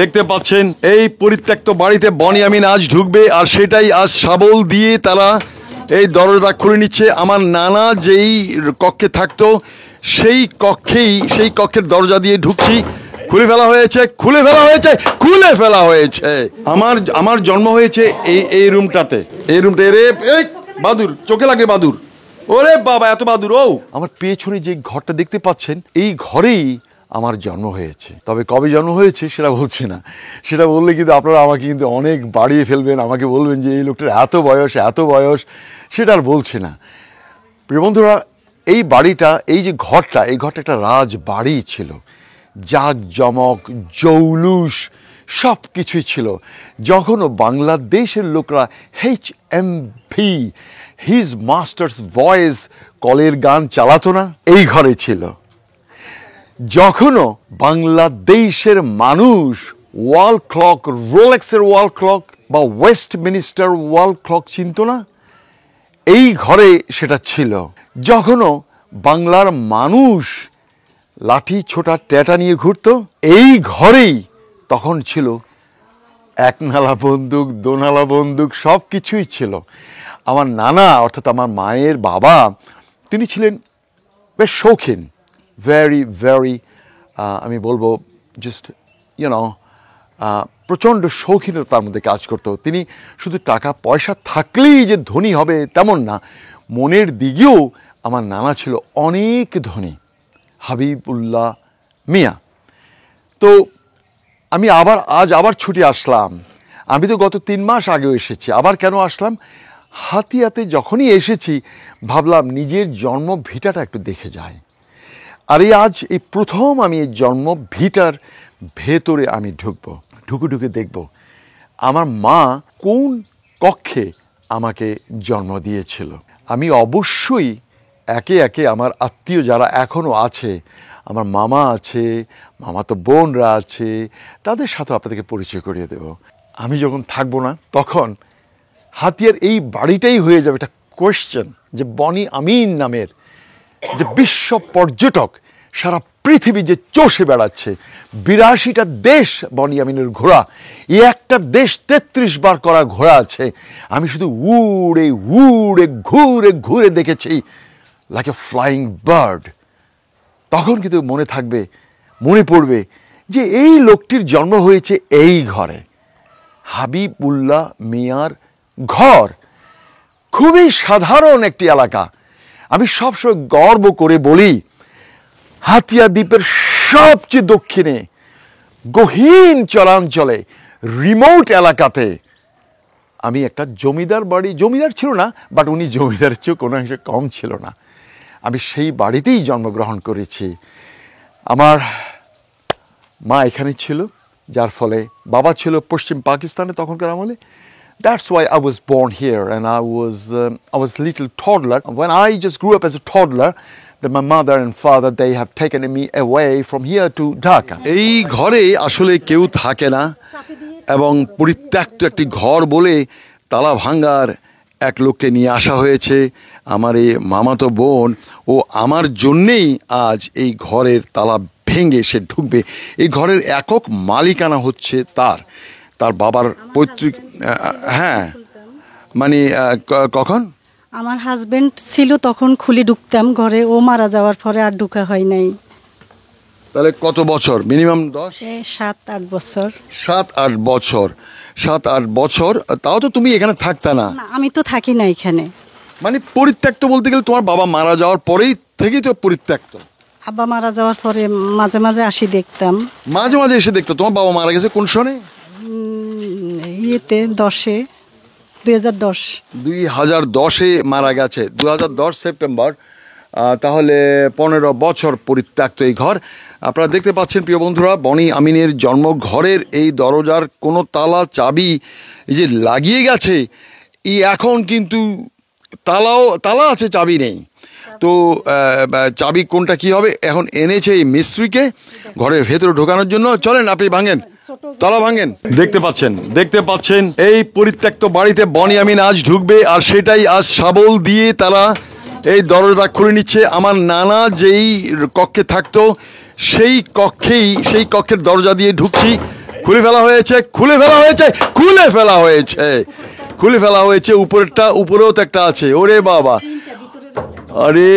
দেখতে পাচ্ছেন এই পরিত্যক্ত বাড়িতে বনিয়ামিন আজ ঢুকবে, আর সেটাই আজ শাবল দিয়ে তারা এই দরজা খুলে নিচ্ছে। আমার নানা যেই কক্ষে থাকতো সেই কক্ষের দরজা দিয়ে ঢুকছি। খুলে ফেলা হয়েছে। আমার জন্ম হয়েছে এই রুমটাতে। বাদুর চোখে লাগে, বাদুর। ওরে বাবা, এত বাদুর! আমার পেছনে যে ঘরটা দেখতে পাচ্ছেন, এই ঘরেই আমার জন্ম হয়েছে। তবে কবে জন্ম হয়েছে সেটা বলছি না। সেটা বললে কিন্তু আপনারা আমাকে কিন্তু অনেক বাড়িয়ে ফেলবেন, আমাকে বলবেন যে এই লোকটার এত বয়স, সেটা আর বলছি না। প্রিয় বন্ধুরা, এই বাড়িটা, এই ঘরটা একটা রাজবাড়ি ছিল। জাঁকজমক, জৌলুস সব কিছুই ছিল। যখনও বাংলাদেশের লোকরা HMV, হিজ মাস্টার্স ভয়েস কলের গান চালাতো না, এই ঘরে ছিল। যখনও বাংলাদেশের মানুষ ওয়াল ক্লক, রোলেক্সের ওয়াল ক্লক বা ওয়েস্টমিনিস্টার ওয়াল ক্লক চিনত না, এই ঘরে সেটা ছিল। যখনও বাংলার মানুষ লাঠি ছোটা ট্যাটা নিয়ে ঘুরত, এই ঘরেই তখন ছিল একনালা বন্দুক, দোনালা বন্দুক, সব কিছুই ছিল। আমার নানা, অর্থাৎ আমার মায়ের বাবা, তিনি ছিলেন বেশ শৌখিন, ভেরি আমি বলবো জাস্ট প্রচণ্ড শৌখিনতার মধ্যে কাজ করতো। তিনি শুধু টাকা পয়সা থাকলেই যে ধনী হবে তেমন না, মনের দিকেও আমার নানা ছিল অনেক ধনী, হাবিবুল্লাহ মিয়া। তো আমি আজ আবার ছুটি আসলাম। আমি তো গত 3 মাস আগেও এসেছি, আবার কেন আসলাম? হাতিয়াতে যখনই এসেছি ভাবলাম নিজের জন্ম ভিটাটা একটু দেখে যাই। আর আজ এই প্রথম আমি এই জন্ম ভিটার ভেতরে আমি ঢুকে দেখব আমার মা কোন কক্ষে আমাকে জন্ম দিয়েছিল। আমি অবশ্যই একে একে আমার আত্মীয় যারা এখনও আছে, আমার মামা আছে, মামাতো বোনরা আছে, তাদের সাথে আপনাদেরকে পরিচয় করিয়ে দেব। আমি যখন থাকবো না তখন হাতিয়ার এই বাড়িটাই হয়ে যাবে একটা কোয়েশ্চেন, যে বনি আমিন নামের যে বিশ্ব পর্যটক সারা পৃথিবী যে চষে বেড়াচ্ছে, 82টা দেশ বনি আমিনের ঘোড়া, একটা দেশ 33 বার করা ঘোড়া আছে। আমি শুধু উড়ে ঘুরে দেখেছি লাইক এ ফ্লাইং বার্ড। তখন কিন্তু মনে পড়বে যে এই লোকটির জন্ম হয়েছে এই ঘরে, হাবিবুল্লাহ মিয়ার ঘর। খুবই সাধারণ একটি এলাকা। আমি সবসময় গর্ব করে বলি, হাতিয়া দ্বীপের সবচেয়ে দক্ষিণে, গহীন চরাঞ্চলে, রিমোট এলাকাতে আমি একটা জমিদার ছিল না, বাট উনি জমিদারের চেয়েও কোনো অংশে কম ছিল না। আমি সেই বাড়িতেই জন্মগ্রহণ করেছি। আমার মা এখানে ছিল, যার ফলে বাবা ছিল পশ্চিম পাকিস্তানে তখনকার আমলে। That's why I was born here, and I was little toddler. When I just grew up as a toddler, that my mother and father, they have taken me away from here to Dhaka. এই ঘরে আসলে কেউ থাকে না, এবং পরিত্যক্ত একটি ঘর বলে তালা ভাঙ্গার এক লোককে নিয়ে আসা হয়েছে। আমার এই মামাতো বোন, ও আমার জন্যেই আজ এই ঘরের তালা ভেঙে সে ঢুকবে। এই ঘরের একক মালিকানা হচ্ছে তার বাবার পৈতৃক। হ্যাঁ, মানে কখন আমার হাজবেন্ড ছিল তখন খুলে ঢুকতাম ঘরে, ও মারা যাওয়ার পরে আর ঢুকা হয় নাই। তাহলে কত বছর? মিনিমাম 7-8 বছর। 7-8 বছর। 7-8 বছর। তাও তো তুমি এখানে থাকতা না? আমি তো থাকি না এখানে। মানে পরিত্যক্ত বলতে গেলে তোমার বাবা মারা যাওয়ার পরেই থেকেই তো পরিত্যক্ত। আব্বা মারা যাওয়ার পরে মাঝে মাঝে আসি দেখতাম। মাঝে মাঝে এসে দেখতো। তোমার বাবা মারা গেছে কোন সনে? 2010-এ মারা গেছে। 2010 সেপ্টেম্বর। তাহলে 15 বছর পরিত্যক্ত এই ঘর। আপনারা দেখতে পাচ্ছেন প্রিয় বন্ধুরা, বনি আমিনের জন্ম ঘরের এই দরজার কোনো তালা চাবি যে লাগিয়ে গেছে, এখন কিন্তু তালা আছে, চাবি নেই। তো চাবি কোনটা কি হবে, এখন এনেছে এই মিস্ত্রিকে ঘরের ভেতরে ঢোকানোর জন্য। চলেন, আপনি ভাঙেন, তালা ভাঙেন। দেখতে পাচ্ছেন এই পরিত্যক্ত বাড়িতে বনিয়ামিন আজ ঢুকবে, আর সেটাই আজ শাবল দিয়ে তারা এই দরজা খুলে নিচ্ছে। আমার নানা যেই কক্ষে থাকতো সেই কক্ষের দরজা দিয়ে ঢুকছি। খুলে ফেলা হয়েছে। উপরেও তো একটা আছে। ওরে বাবা, আরে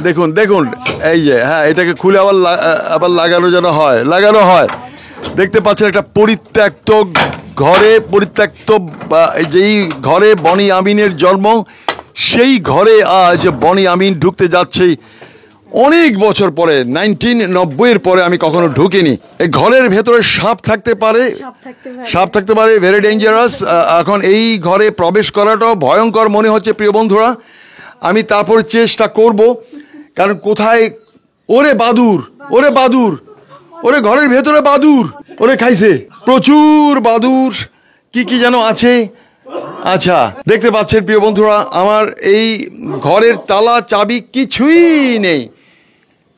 দেখুন, এই যে, হ্যাঁ, এটাকে খুলে আবার লাগানো হয়। দেখতে পাচ্ছেন একটা পরিত্যক্ত ঘরে, যেই ঘরে বনি আমিনের জন্ম, সেই ঘরে আজ বনি আমিন ঢুকতে যাচ্ছে অনেক বছর পরে। 1990-এর পরে আমি কখনো ঢুকিনি। এই ঘরের ভেতরে সাপ থাকতে পারে, ভেরি ডেঞ্জারাস। এখন এই ঘরে প্রবেশ করাটাও ভয়ঙ্কর মনে হচ্ছে প্রিয় বন্ধুরা। আমি তারপর চেষ্টা করব, কারণ কোথায়, ওরে বাদুর, ওরে ঘরের ভেতরে বাদুর, ওরে খাইছে প্রচুর বাদুর, কি যেন আছে। আচ্ছা, দেখতে পাচ্ছেন প্রিয় বন্ধুরা, আমার এই ঘরের তালা চাবি কিছুই নেই,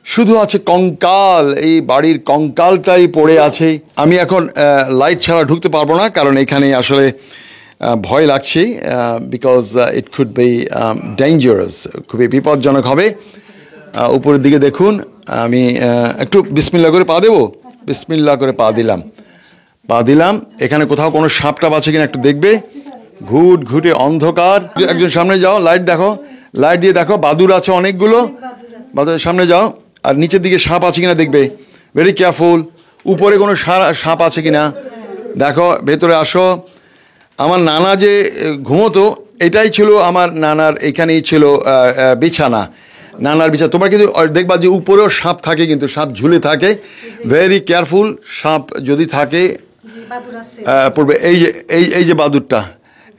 শুধু আছে কঙ্কাল। এই বাড়ির কঙ্কালটাই পড়ে আছে। আমি এখন লাইট ছাড়া ঢুকতে পারবো না, কারণ এখানে আসলে ভয় লাগছে, because it could be dangerous, খুবই বিপজ্জনক হবে। উপরের দিকে দেখুন, আমি একটু বিসমিল্লাহ করে পা দেবো। বিসমিল্লাহ করে পা দিলাম। এখানে কোথাও কোনো সাপ টাপ আছে কিনা একটু দেখবে। ঘুটে অন্ধকার। একজন সামনে যাও, লাইট দিয়ে দেখো, বাদুর আছে অনেকগুলো। বাদুরের সামনে যাও, আর নিচের দিকে সাপ আছে কিনা দেখবে, ভেরি কেয়ারফুল। উপরে কোনো সাপ আছে কিনা দেখো। ভেতরে আসো। আমার নানা যে ঘুমোতো, এটাই ছিল আমার নানার, এখানেই ছিল বিছানা, নানার বিছানা। তোমরা কিন্তু দেখবা যে উপরেও সাপ থাকে, কিন্তু সাপ ঝুলে থাকে, ভেরি কেয়ারফুল। সাপ যদি থাকে পড়বে। এই যে বাদুরটা,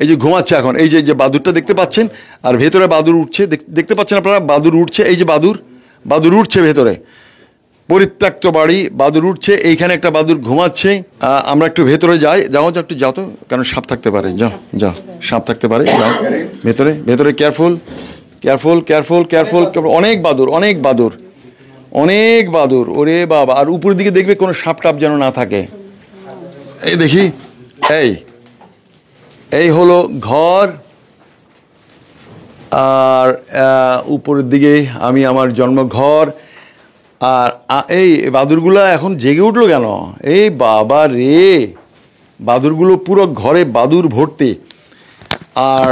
এই যে ঘুমাচ্ছে এখন, এই যে বাদুরটা দেখতে পাচ্ছেন, আর ভেতরে বাদুর উঠছে, দেখতে পাচ্ছেন আপনারা, বাদুর উঠছে। এই যে বাদুর উঠছে ভেতরে, পরিত্যক্ত বাড়ি, বাদুর উঠছে। এইখানে একটা বাদুর ঘুমাচ্ছে। আমরা একটু ভেতরে যাও তো, কারণ সাপ থাকতে পারে। যাও, সাপ থাকতে পারে, যাও ভেতরে। কেয়ারফুল। অনেক বাদুর, ওরে বাবা। আর উপরের দিকে দেখবে কোনো সাপ টাপ যেন না থাকে। এই দেখি, এই হলো ঘর। আর উপরের দিকে আমি আমার জন্মঘর। আর এই বাদুরগুলা এখন জেগে উঠলো কেন? এই বাবা রে, বাদুরগুলো পুরো ঘরে বাদুর ভর্তি। আর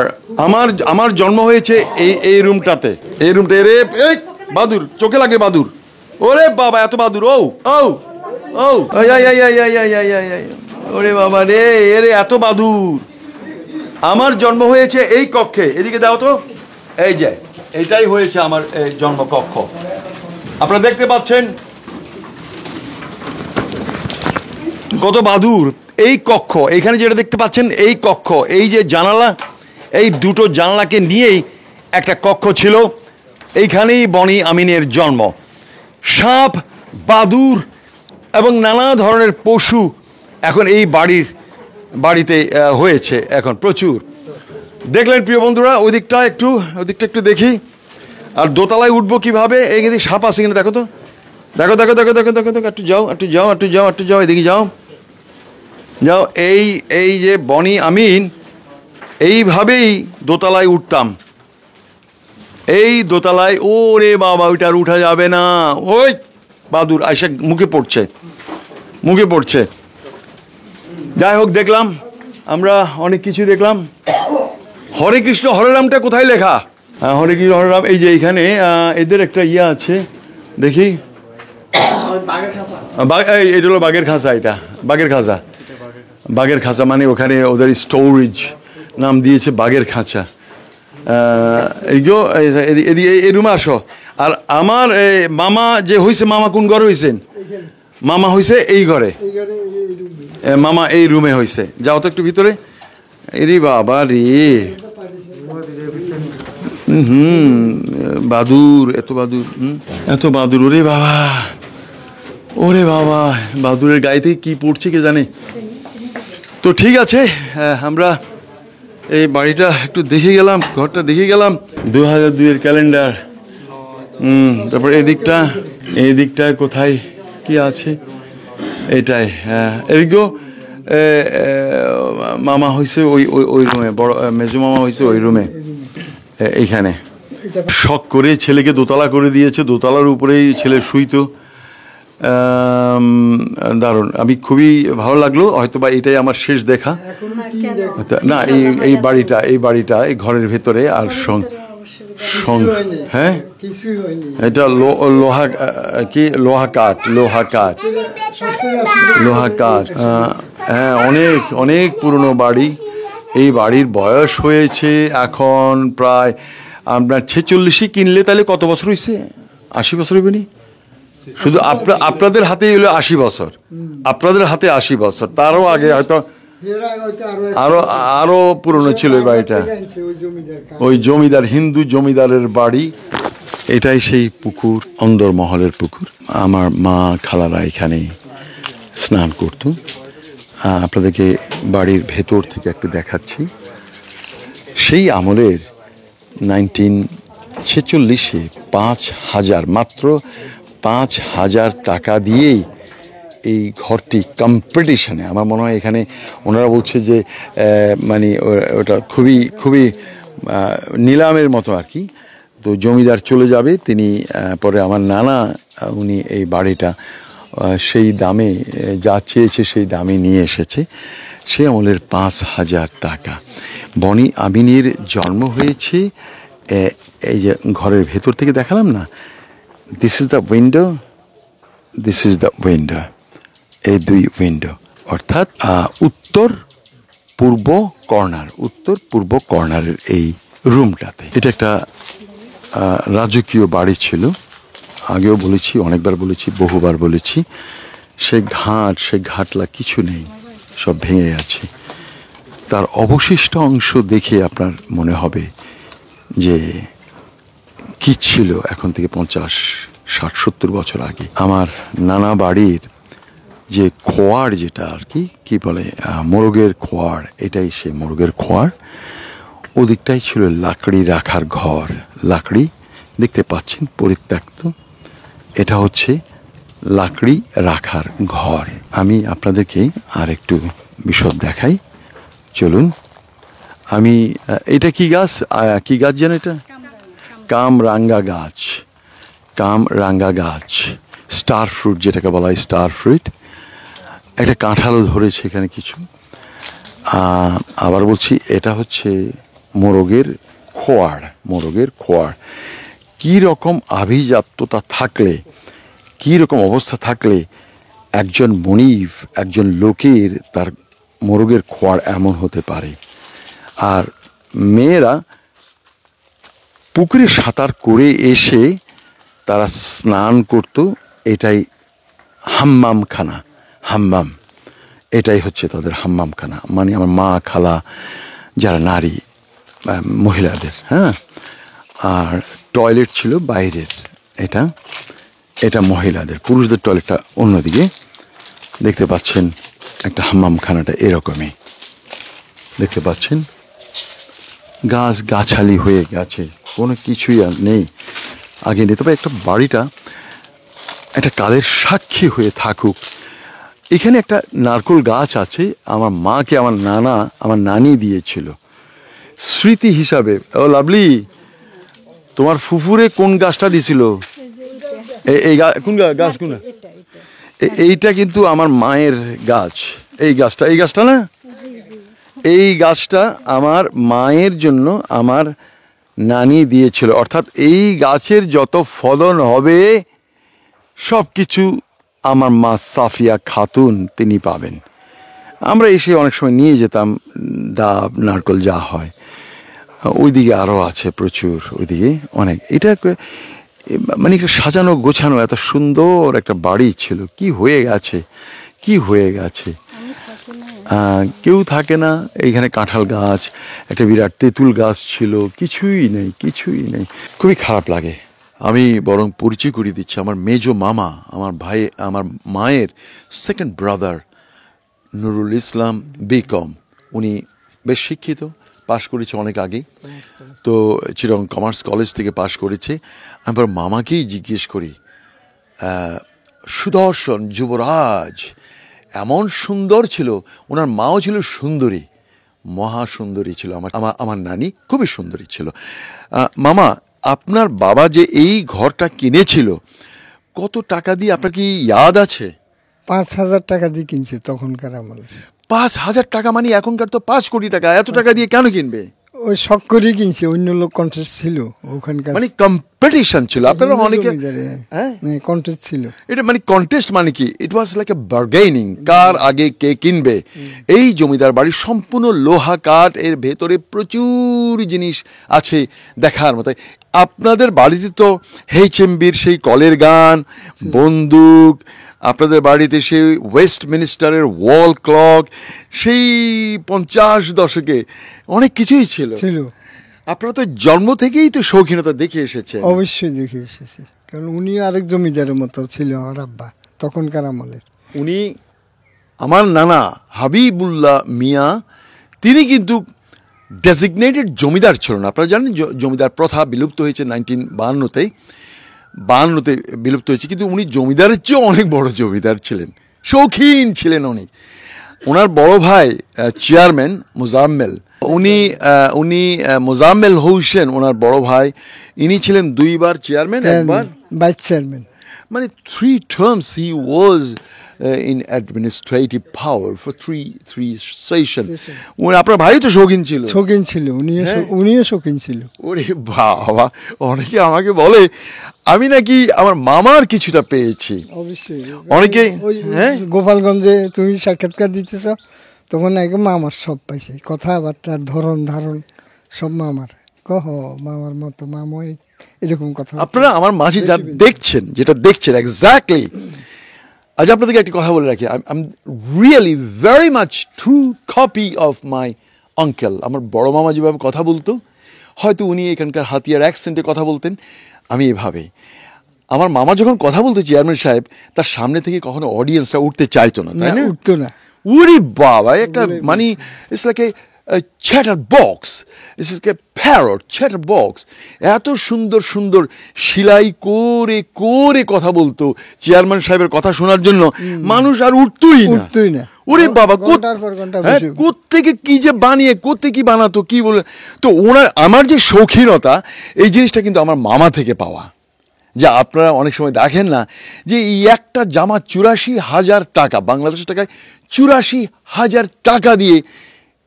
আমার জন্ম হয়েছে এই রুমটাতে। রে, এই বাদুর, চোখে লাগে বাদুর। ওরে বাবা, এত বাদুর! ও ওরে বাবা রে, এত বাদুর! আমার জন্ম হয়েছে এই কক্ষে। এদিকে দাও তো। এই যে, এটাই হয়েছে আমার জন্মকক্ষ। আপনারা দেখতে পাচ্ছেন কত বাদুর। এই কক্ষ, এইখানে যেটা দেখতে পাচ্ছেন, এই কক্ষ, এই যে জানালা, এই দুটো জানালাকে নিয়েই একটা কক্ষ ছিল। এইখানেই বনি আমিনের জন্ম। সাপ, বাদুর এবং নানা ধরনের পশু এখন এই বাড়িতে হয়েছে এখন প্রচুর। দেখলেন প্রিয় বন্ধুরা, ওদিকটা একটু দেখি। আর দোতলায় উঠবো কিভাবে? এই কিন্তু সাপ আছে কিনা দেখো তো। দেখো, একটু যাও, এদিকে যাও। এই যে বনি আমিন, এইভাবেই দোতলায় উঠতাম। এই দোতলায়, ওরে বাবা, ওইটা আর উঠা যাবে না। ওই বাদুর আইসা মুখে পড়ছে। যাই হোক, দেখলাম আমরা অনেক কিছু দেখলাম। হরে কৃষ্ণ হরে রামটা কোথায় লেখা? হরে কৃষ্ণ হরে রাম, এই যে এইখানে এদের একটা ইয়ে আছে, দেখি। এটা হলো বাঘের খাঁচা। এটা বাঘের খাঁচা মানে ওখানে ওদের স্টোরেজ, নাম দিয়েছে বাঘের খাঁচা। এই রুমে আসো। আর আমার মামা যে হয়েছে, মামা কোন ঘরে হয়েছেন? মামা হয়েছে এই ঘরে, মামা এই রুমে হয়েছে। যাও তো একটু ভিতরে। এরে বাবা রে, বাদুর, এত বাদুর, ওরে বাবা, বাদুরের গায়ে থেকে কি পড়ছে কে জানে। তো ঠিক আছে, আমরা এই বাড়িটা একটু দেখে গেলাম, ঘরটা দেখে গেলাম। 2002-এর ক্যালেন্ডার। তারপর এই দিকটায় কোথায় কি আছে? এইটাই, এদিকেও মামা হয়েছে ওই রুমে, বড় মেজো মামা হয়েছে ওই রুমে। এইখানে শখ করে ছেলেকে দোতলা করে দিয়েছে, দোতলার উপরেই ছেলে শুইতো। দারুণ, আমি খুবই ভালো লাগলো। হয়তো বা এটাই আমার শেষ দেখা। না, এই বাড়িটা এই ঘরের ভেতরে আর হ্যাঁ, এটা লোহা কি লোহা কাঠ হ্যাঁ, অনেক অনেক পুরনো বাড়ি। এই বাড়ির বয়স হয়েছে এখন প্রায় আপনার 46। কিনলে তাহলে কত বছর হয়েছে? 80 বছর হইবে নি? শুধু আপনাদের হাতেই হলো 80 বছর, আপনাদের হাতে 80 বছর। তারও আগে হয়তো আরো পুরনো ছিল এই বাড়িটা। ওই জমিদার, হিন্দু জমিদারের বাড়ি। এটাই সেই পুকুর, অন্দরমহলের পুকুর। আমার মা খালারা এখানে স্নান করত। আপনাদেরকে বাড়ির ভেতর থেকে একটু দেখাচ্ছি। সেই আমলের 1946-এ 5,000, মাত্র 5,000 টাকা দিয়েই এই ঘরটি কম্পিটিশনে, আমার মনে হয় এখানে ওনারা বলছে যে মানে ওটা খুবই খুবই নিলামের মতো আর কি। তো জমিদার চলে যাবে, তিনি পরে আমার নানা উনি এই বাড়িটা সেই দামে, যা চেয়েছে সেই দামে নিয়ে এসেছে। সে আমলের 5,000 টাকা। বনি আমিনের জন্ম হয়েছে এই যে ঘরের ভেতর থেকে দেখালাম না, this is the window, this is the window. এই দুই উইন্ডো, অর্থাৎ উত্তর পূর্ব কর্নারের এই রুমটাতে। এটা একটা রাজকীয় বাড়ি ছিল। আগেও বলেছি, অনেকবার বলেছি, বহুবার বলেছি। সে ঘাটলা কিছু নেই, সব ভেঙে গেছে। তার অবশিষ্ট অংশ দেখে আপনার মনে হবে যে কি ছিল এখন থেকে 50, 60, 70 বছর আগে। আমার নানা বাড়ির যে খোয়ার, যেটা আর কি বলে মোরগের খোয়ার, এটাই সেই মোরগের খোয়ার। ওদিকটাই ছিল লাকড়ি রাখার ঘর। লাকড়ি দেখতে পাচ্ছেন পরিত্যক্ত, এটা হচ্ছে লাকড়ি রাখার ঘর। আমি আপনাদেরকে আর একটু বিশদ দেখাই, চলুন। আমি এটা কি গাছ জানেন? এটা কামরাঙ্গা গাছ, স্টার ফ্রুট যেটাকে বলা হয়, স্টার ফ্রুট। একটা কাঁঠালও ধরেছে এখানে কিছু। আবার বলছি, এটা হচ্ছে মোরগের খোয়ার। কি রকম আভিজাত্যতা থাকলে, কি রকম অবস্থা থাকলে একজন মনিব, একজন লোকের তার মোরগের খোয়ার এমন হতে পারে। আর মেয়েরা পুকুরে সাঁতার করে এসে তারা স্নান করত। এটাই হাম্মামখানা, এটাই হচ্ছে তাদের হাম্মামখানা। মানে আমার মা খালা যারা নারী মহিলাদের, হ্যাঁ। আর টয়লেট ছিল বাইরের, এটা মহিলাদের। পুরুষদের টয়লেটটা অন্যদিকে। দেখতে পাচ্ছেন একটা হাম্মামখানাটা এরকমই দেখতে পাচ্ছেন। গাছালি হয়ে গেছে, কোনো কিছুই আর নেই আগে নেই। তবে একটা বাড়িটা একটা কালের সাক্ষী হয়ে থাকুক। এখানে একটা নারকেল গাছ আছে, আমার মাকে আমার নানি দিয়েছিল স্মৃতি হিসাবে। ও লাভলি, তোমার ফুফুরে কোন গাছটা দিছিল? কোন গাছ? এইটা কিন্তু আমার মায়ের গাছ। এই গাছটা না, এই গাছটা আমার মায়ের জন্য আমার নানি দিয়েছিল। অর্থাৎ এই গাছের যত ফলন হবে সব কিছু আমার মা সাফিয়া খাতুন তিনি পাবেন। আমরা এসে অনেক সময় নিয়ে যেতাম ডাব, নারকেল যা হয়। ওইদিকে আরও আছে প্রচুর, ওইদিকে অনেক। এটা মানে একটা সাজানো গোছানো এত সুন্দর একটা বাড়ি ছিল। কি হয়ে গেছে কেউ থাকে না। এইখানে কাঁঠাল গাছ, একটা বিরাট তেঁতুল গাছ ছিল, কিছুই নেই। খুবই খারাপ লাগে। আমি বরং পরিচয় করিয়ে দিচ্ছি, আমার মেজো মামা, আমার মায়ের second brother Nurul Islam BCom. উনি বেশ শিক্ষিত, পাশ করেছে অনেক আগে। তো চিরং কমার্স কলেজ থেকে পাশ করেছে। আমি মামাকেই জিজ্ঞেস করি, সুদর্শন যুবরাজ এমন সুন্দর ছিল। ওনার মাও ছিল সুন্দরী, মহা সুন্দরী ছিল। আমার নানি খুবই সুন্দরী ছিল। মামা, আপনার বাবা যে এই ঘরটা কিনেছিল কত টাকা দিয়ে আপনার কি ইয়াদ আছে? 5,000 টাকা দিয়ে কিনছে তখনকার আমলে। 5,000 টাকা মানে এখনকার তো 5 কোটি টাকা। এত টাকা দিয়ে কেন কিনবে? ওই শখ করেই কিনছে, অন্য লোক কন্টেস্ট ছিল ওখানকার, মানে কম্পিটিশন ছিল, আপনারা অনেকে হ্যাঁ কন্টেস্ট ছিল। এটা মানে কন্টেস্ট মানে কি, ইট ওয়াজ লাইক এ বার্গেনিং, কার আগে কে কিনবে। এই জমিদার বাড়ি সম্পূর্ণ লোহা কাঠ, এর ভেতরে প্রচুর জিনিস আছে দেখার মতো। আপনাদের বাড়িতে তো HMBর সেই কলের গান, বন্দুক, আপনাদের বাড়িতে সেই ওয়েস্টমিনিস্টারের ওয়াল ক্লক, সেই 50 দশকে অনেক কিছুই ছিল। আপনারা তো জন্ম থেকেই তো শৌখিনতা দেখে এসেছেন। অবশ্যই দেখে এসেছি, কারণ উনি আরেক জমিদারের মতো ছিল আমার আব্বা তখনকার আমলের। উনি আমার নানা হাবিবুল্লাহ মিয়া, তিনি কিন্তু ডেজিগনেটেড জমিদার ছিলেন। আপনারা জানেন জমিদার প্রথা বিলুপ্ত হয়েছে 1952-তে বিলুপ্ত হয়েছে, কিন্তু উনি জমিদারের চেয়েও অনেক বড় জমিদার ছিলেন, শৌখিন ছিলেন অনেক। ওনার বড় ভাই চেয়ারম্যান মুজাম্মেল, উনি মুজাম্মেল হোসেন ওনার বড় ভাই, ইনি ছিলেন 2 বার চেয়ারম্যান, একবার ভাইস চেয়ারম্যান, মানে 3 terms he was in administrative power for three session. আপনার ভাই তো শৌখিন ছিল, উনিও শৌখিন ছিল। ওরে বাবা, অনেকে আমাকে বলে আমি নাকি আমার মামার কিছুটা পেয়েছি। অবশ্যই অনেকে হ্যাঁ, গোপালগঞ্জে তুমি সাক্ষাৎকার দিতেছ তখন নাকি মামার সব পাইছে, কথাবার্তার ধরন ধারণ সব মামার, মামার মতো মামা এরকম কথা। আপনারা আমার মাঝে যা দেখছেন, যেটা দেখছেন এক্স্যাক্টলি। আজ আপনাদেরকে একটি কথা বলে রাখি, I am really very much true copy of my uncle. আমার বড় মামা যেভাবে কথা বলতো, হয়তো উনি এখানকার হাতিয়ার অ্যাকসেন্টে কথা বলতেন, আমি এভাবে। আমার মামা যখন কথা বলতো চেয়ারম্যান সাহেব, তার সামনে থেকে কখনো অডিয়েন্সরা উঠতে চাইতো না, তাই না? উঠতো না। উরি বাবা, একটা মানে it's like a chatter box, it's like a parrot chatter box. এত সুন্দর সুন্দর সেলাই করে করে কথা বলতো চেয়ারম্যান সাহেবের কথা শোনার জন্য, মানুষ আর উঠতোই না। ওরে বাবা, কোত্থেকে কি যে বানিয়ে, কোত্থেকে কি বানাতো, কি বলে। তো আমার যে শৌখিনতা, এই জিনিসটা কিন্তু আমার মামা থেকে পাওয়া। যা আপনারা অনেক সময় দেখেন না, যে এই একটা জামা 84,000 টাকা, বাংলাদেশের টাকায় 84,000 টাকা দিয়ে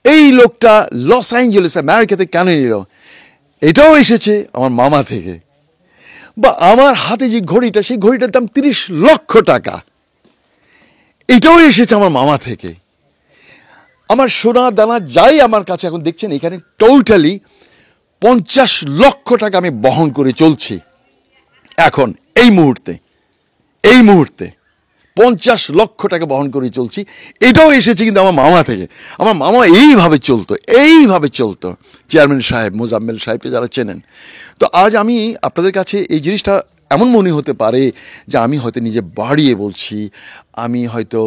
এই লোকটা লস অ্যাঞ্জেলেস আমেরিকাতে কেন নিল, এটাও এসেছে আমার মামা থেকে। বা আমার হাতে যে ঘড়িটা, সেই ঘড়িটার দাম 30 লক্ষ টাকা, এটাও এসেছে আমার মামা থেকে। আমার সোনা দানা যাই আমার কাছে এখন দেখছেন, এখানে টোটালি 50 লক্ষ টাকা আমি বহন করে চলছি এখন, এই মুহূর্তে 50 লক্ষ টাকা বহন করে চলছি। এটাও এসেছে কিন্তু আমার মামা থেকে। আমার মামা এইভাবে চলতো চেয়ারম্যান সাহেব মোজাম্মেল সাহেবকে যারা চেনেন। তো আজ আমি আপনাদের কাছে এই জিনিসটা এমন মনে হতে পারে যে আমি হয়তো নিজে বাড়িয়ে বলছি, আমি হয়তো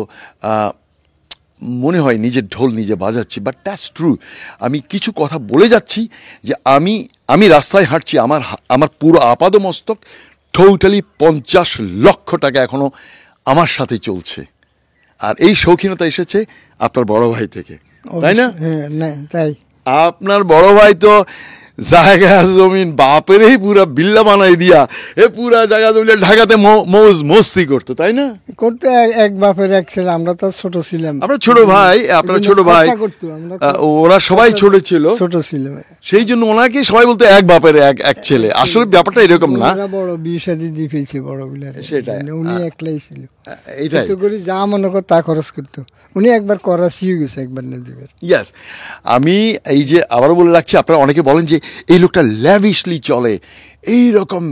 মনে হয় নিজের ঢোল নিজে বাজাচ্ছি, বাট দ্যাটস ট্রু। আমি কিছু কথা বলে যাচ্ছি যে আমি রাস্তায় হাঁটছি, আমার পুরো আপাদমস্তক টোটালি 50 লক্ষ টাকা এখনো আমার সাথে চলছে। আর এই শৌখিনতা এসেছে আপনার বড় ভাই থেকে, তাই না? তাই আপনার বড় ভাই তো জায়গা জমিন বাপেরই পুরা বিল্লা বানাই দিয়া পুরা জায়গা জমিন ঢাকাতে মৌজ মস্তি করতো, তাই না? করতে এক বাপের এক ছেলে, আমরা তো ছোট ছিলাম। আমরা ছোট ভাই, আপনার ছোট ভাই, ওরা সবাই ছোট ছিল, সেই জন্য ওনাকে সবাই বলতো এক বাপের এক ছেলে। আসলে ব্যাপারটা এরকম না, বড় বিয়ে শাদী দিয়ে ফেলছে বড় গুলা, সেটাই। উনি একলাই ছিল, এটাই করে যা মনে কর তা খরচ করতো। উনি একবার করাচি গেছে, একবার নদীবের। ইয়াস, আমি এই যে আবারও বলে রাখছি, আপনারা অনেকে বলেন যে এই লোকটা ল্যাভিশলি চলে, এইরকম,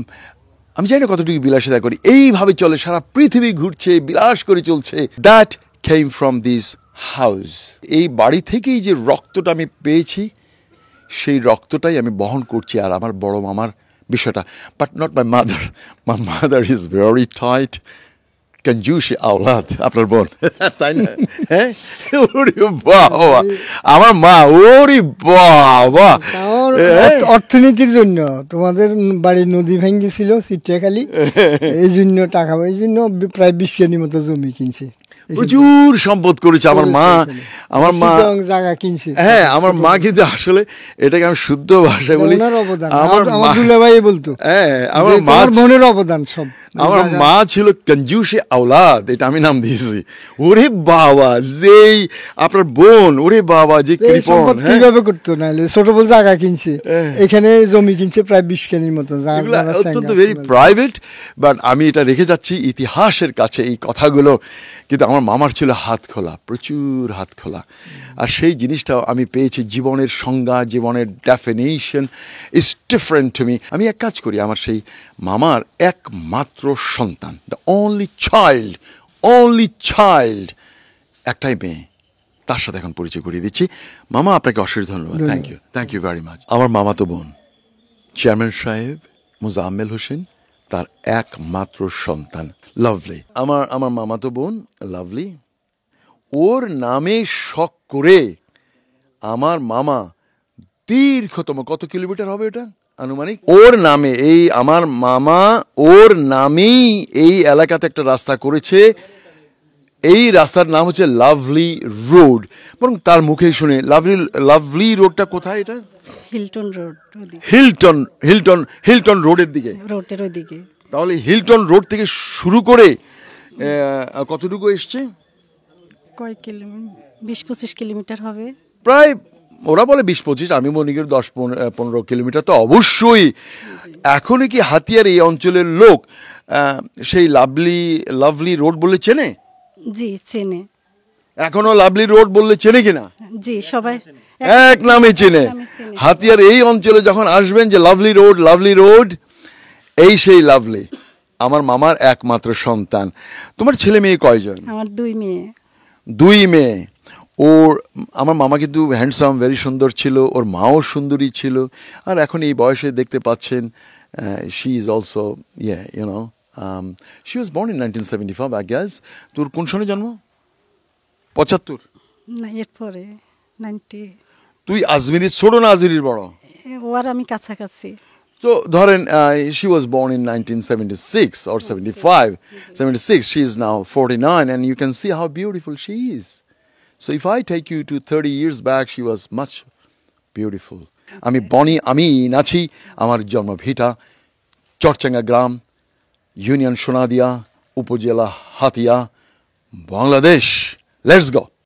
আমি জানি না কতটুকু বিলাসিতা করি, এইভাবে চলে, সারা পৃথিবী ঘুরছে, বিলাস করে চলছে। That came from this house. এই বাড়ি থেকেই যে রক্তটা আমি পেয়েছি, সেই রক্তটাই আমি বহন করছি। আর আমার বড় মামার বিষয়টা, but not my mother is very tight কঞ্জুসি আওলাদ, আপনার বোন, তাই না? হ্যাঁ, ওরে বাবা, আমার মা, ওরে বাবা, অর্থনীতির জন্য তোমাদের বাড়ির নদী ভেঙেছিল চিত্রাখালি, এই জন্য টাকা, এই জন্য প্রায় 20 কেজির মতো জমি কিনছে, প্রচুর সম্পদ করেছে আমার মা। জায়গা কিনছে। হ্যাঁ, আমার মা কিন্তু আসলে এটাকে আমি শুদ্ধ ভাষায় বলি, আমার দুলাভাই বলতো, হ্যাঁ, আমার বোনের অবদান সব। আমার মা ছিল কঞ্জুসে আওলাদ, এটা আমি নাম দিয়েছি। ওরে বাবা, যেই আপনার বোন, ওরে বাবা যে তো এই কৃপণ, সম্পদ হ্যাঁ। কিভাবে করতো, নাহলে ছোট বল জায়গা কিনছে, এখানে জমি কিনছে প্রায় 20 খানির মতো, এগুলো অত্যন্ত ভেরি প্রাইভেট, বাট আমি এটা রেখে যাচ্ছি ইতিহাসের কাছে এই কথাগুলো। কিন্তু আমার মামার ছিল হাত খোলা, প্রচুর হাত খোলা, আর সেই জিনিসটাও আমি পেয়েছি। জীবনের সংজ্ঞা, জীবনের definition is different to me. আমি এক কাজ করি, আমার সেই মামার একমাত্র সন্তান, দ্য অনলি চাইল্ড, একটাই মেয়ে, তার সাথে এখন পরিচয় করিয়ে দিচ্ছি। মামা, আপনাকে অশেষ ধন্যবাদ। Thank you very much. আমার মামাতো বোন চেয়ারম্যান সাহেব মোজাম্মেল হোসেন, তার একমাত্র সন্তান লাভলি। আমার মামাতো বোন লাভলি, ওর নামে শখ করে আমার মামা দীর্ঘতম, কত কিলোমিটার হবে এটা আনুমানিক, ওর নামে, এই আমার মামা ওর নামেই এই এলাকাতে একটা রাস্তা করেছে। এই রাস্তার নাম হচ্ছে লাভলি রোড। বরং তার মুখে শুনে, লাভলি রোডটা কোথায়? এটা হিলটন রোড, হিলটন রোডের দিকে, রোডের ওইদিকে। তাহলে হিলটন রোড থেকে শুরু করে কতটুকু এসছে? কয় কিলোমিটার? 20-25 কিলোমিটার হবে প্রায়। ওরা বলে 20-25, আমি মনে করি 10-15 কিলোমিটার তো অবশ্যই। এখনই কি হাতিয়ার এই অঞ্চলের লোক সেই লাভলি রোড বলে চেনে? জি চেনে, এখনো লাভলি রোড বললে চেনে কিনা? জি সবাই এক নামে চেনে। হাতিয়ার এই অঞ্চলে যখন আসবেন, যে লাভলি রোড, এই সেই লাভলি, আমার মামার একমাত্র সন্তান। তোমার ছেলে মেয়ে কয়জন? আমার 2 মেয়ে। 2 মেয়ে। আমার মামা কিন্তু হ্যান্ডসাম, ভেরি সুন্দর ছিল, ওর মাও সুন্দরী ছিল, আর এখন এই বয়সে দেখতে পাচ্ছেন she is also she was born in 1975, I guess. তোর কোন সনে জন্ম? 75? না, এরপরে 90। তুই আজমিরির ছোট না আজমিরির বড়? ওর আমি কাছাকাছি। তো ধরেন she was born in 1976 or 76. She is now 49, and you can see how beautiful she is. So if I take you to 30 years back, she was much beautiful. আমি বনি আমিন আছি, আমার জন্মভিটা চরচাঙ্গা গ্রাম, ইউনিয়ন সোনাদিয়া, উপজেলা হাতিয়া, বাংলাদেশ। Let's go.